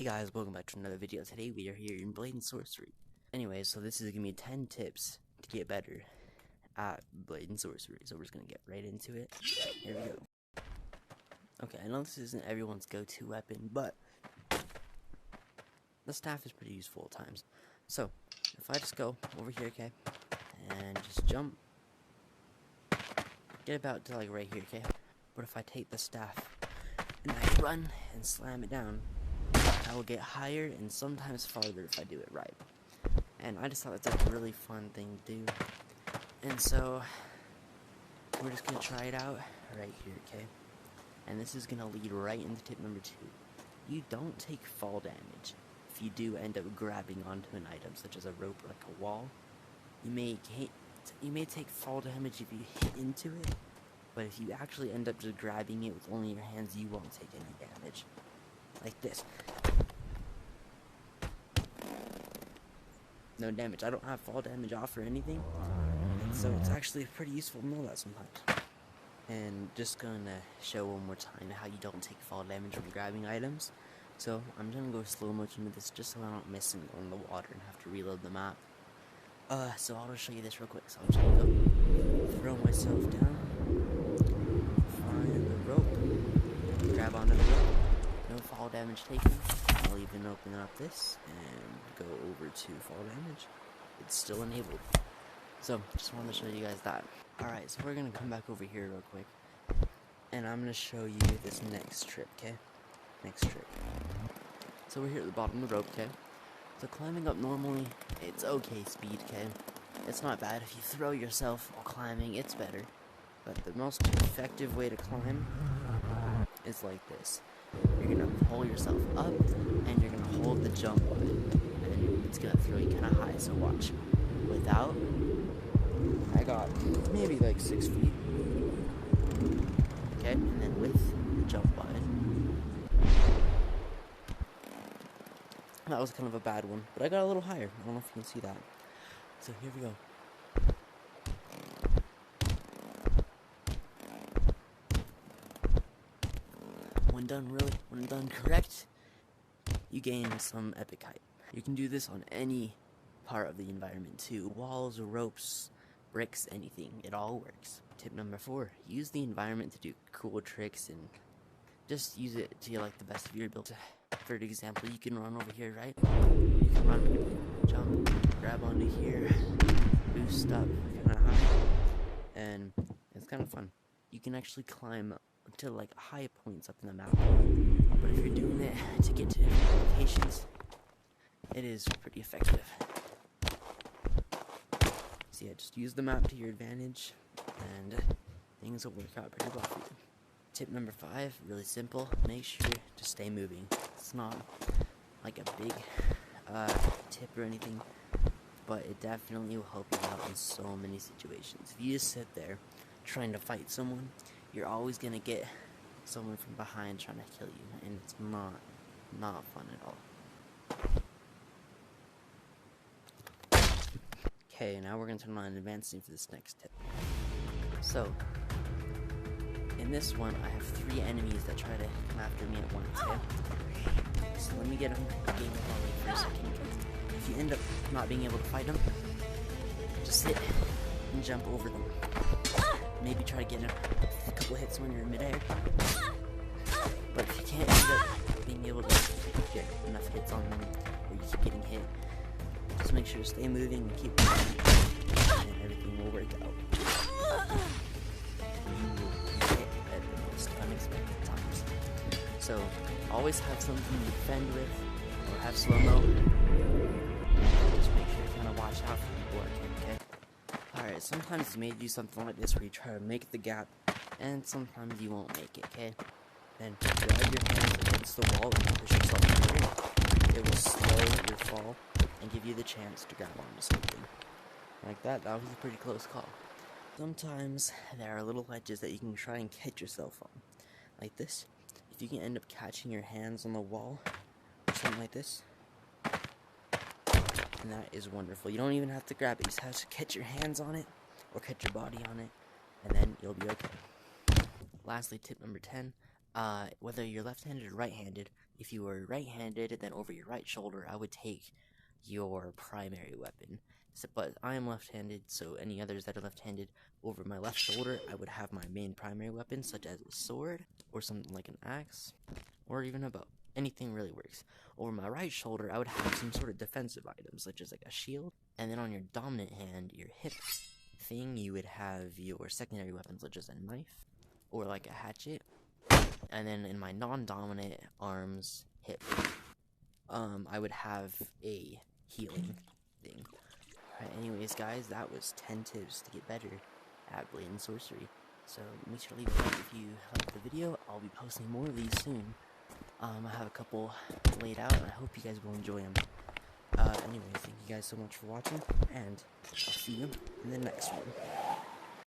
Hey guys, welcome back to another video. Today we are here in Blade and Sorcery. Anyway, so this is gonna be 10 tips to get better at Blade and Sorcery. So we're just gonna get right into it. Here we go. Okay, I know this isn't everyone's go-to weapon, but the staff is pretty useful at times. So if I just go over here, okay, and just jump, get about to like right here, okay. But if I take the staff and I run and slam it down, I will get higher and sometimes farther if I do it right. And I just thought that's like a really fun thing to do. And so we're just gonna try it out right here, okay? And this is gonna lead right into tip number 2. You don't take fall damage. If you do end up grabbing onto an item such as a rope or like a wall, you may take fall damage if you hit into it, but if you actually end up just grabbing it with only your hands, you won't take any damage. Like this. No damage. I don't have fall damage off or anything, and so it's actually pretty useful to know that sometimes. And just gonna show one more time how you don't take fall damage from grabbing items. So I'm gonna go slow motion with this just so I'm not missing on the water and have to reload the map. So I'll just show you this real quick. So I'm just gonna go throw myself down, find the rope, grab onto the rope. No fall damage taken. I'll even open up this and go over to fall damage. It's still enabled. So, just wanted to show you guys that. Alright, so we're going to come back over here real quick. And I'm going to show you this next trick, okay? Next trick. So we're here at the bottom of the rope, okay? So climbing up normally, it's okay speed, okay? It's not bad. If you throw yourself while climbing, it's better. But the most effective way to climb is like this. You're gonna pull yourself up, and you're gonna hold the jump button, and it's gonna throw you kind of high. So watch. Without, I got maybe like 6 feet. Okay, and then with the jump button, that was kind of a bad one, but I got a little higher. I don't know if you can see that. So here we go. When done correct, you gain some epic height. You can do this on any part of the environment too. Walls, ropes, bricks, anything. It all works. Tip number 4, use the environment to do cool tricks and just use it to like the best of your ability. For example, you can run over here, right? You can run, jump, grab onto here, boost up kind of high, and it's kind of fun. You can actually climb to like high points up in the map, but if you're doing it to get to different locations, it is pretty effective. So yeah, just use the map to your advantage and things will work out pretty well for you. Tip number 5, really simple, make sure to stay moving. It's not like a big tip or anything, but it definitely will help you out in so many situations. If you just sit there trying to fight someone, you're always gonna get someone from behind trying to kill you, and it's not fun at all. Okay, now we're gonna turn on advancing for this next tip. So, in this one, I have 3 enemies that try to come after me at once, okay? So let me get them game for a second. If you end up not being able to fight them, just hit and jump over them. Maybe try to get a couple hits when you're in midair. But if you can't end up being able to get enough hits on them, or you keep getting hit, just make sure to stay moving and keep moving, and everything will work out. You will hit at the most unexpected times. So always have something to defend with, or have slow-mo. Just make sure to kind of watch out for people working, okay? Alright, sometimes you may do something like this where you try to make the gap, and sometimes you won't make it, okay? Then grab your hands against the wall and push yourself forward. It will slow your fall and give you the chance to grab onto something. Like that was a pretty close call. Sometimes there are little ledges that you can try and catch yourself on. Like this. If you can end up catching your hands on the wall, or something like this, and that is wonderful. You don't even have to grab it. You just have to catch your hands on it, or catch your body on it, and then you'll be okay. Lastly, tip number 10. Whether you're left-handed or right-handed, if you were right-handed, then over your right shoulder, I would take your primary weapon. So, but I am left-handed, so any others that are left-handed, over my left shoulder, I would have my main primary weapon, such as a sword, or something like an axe, or even a bow. Anything really works. Over my right shoulder, I would have some sort of defensive item, such as like a shield, and then on your dominant hand, your hip thing, you would have your secondary weapons, such as a knife, or like a hatchet, and then in my non-dominant arms, hip, I would have a healing thing. Alright, anyways guys, that was 10 tips to get better at Blade and Sorcery. So make sure to leave a like if you liked the video. I'll be posting more of these soon. I have a couple laid out, and I hope you guys will enjoy them. Anyway, thank you guys so much for watching, and I'll see you in the next one.